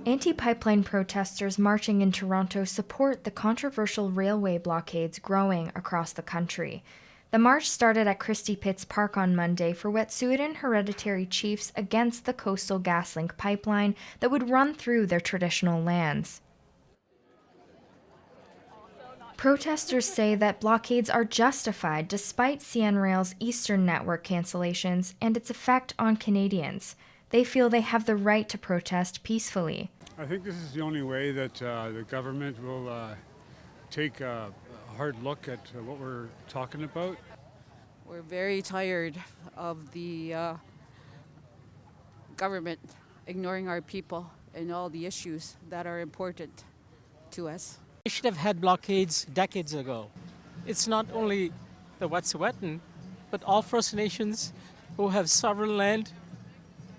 Anti-pipeline protesters marching in Toronto support the controversial railway blockades growing across the country. The march started at Christie Park on Monday for Wet'suwet'en hereditary chiefs against the Coastal GasLink pipeline that would run through their traditional lands. Protesters say that blockades are justified despite CN Rail's Eastern Network cancellations and its effect on Canadians. They feel they have the right to protest peacefully. I think this is the only way that the government will take a hard look at what we're talking about. We're very tired of the government ignoring our people and all the issues that are important to us. We should have had blockades decades ago. It's not only the Wet'suwet'en, but all First Nations who have sovereign land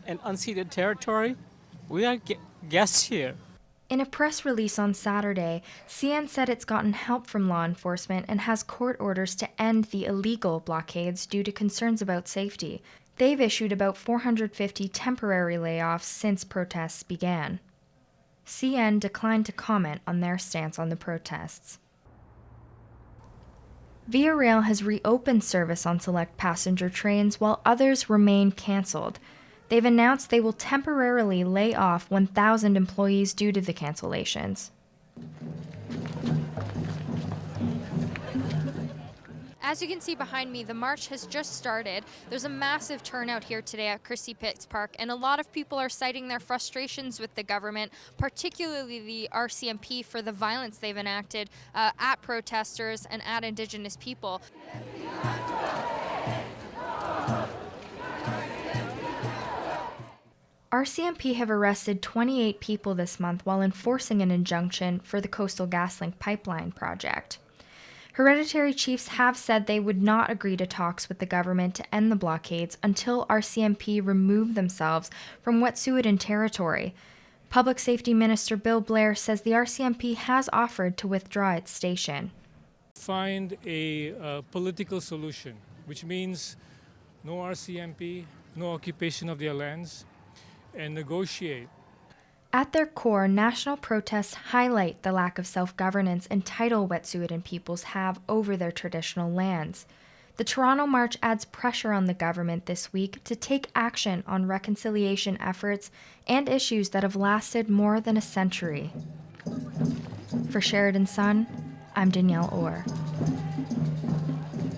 and unceded territory. We are guests here. In a press release on Saturday, CN said it's gotten help from law enforcement and has court orders to end the illegal blockades due to concerns about safety. They've issued about 450 temporary layoffs since protests began. CN declined to comment on their stance on the protests. Via Rail has reopened service on select passenger trains while others remain cancelled. They've announced they will temporarily lay off 1,000 employees due to the cancellations. As you can see behind me, the march has just started. There's a massive turnout here today at Christie Park, and a lot of people are citing their frustrations with the government, particularly the RCMP, for the violence they've enacted at protesters and at Indigenous people. RCMP have arrested 28 people this month while enforcing an injunction for the Coastal GasLink pipeline project. Hereditary chiefs have said they would not agree to talks with the government to end the blockades until RCMP remove themselves from Wet'suwet'en territory. Public Safety Minister Bill Blair says the RCMP has offered to withdraw its station. Find a political solution, which means no RCMP, no occupation of their lands, and negotiate. At their core, national protests highlight the lack of self-governance and title Wet'suwet'en peoples have over their traditional lands. The Toronto March adds pressure on the government this week to take action on reconciliation efforts and issues that have lasted more than a century. For Sheridan Sun, I'm Danielle Orr.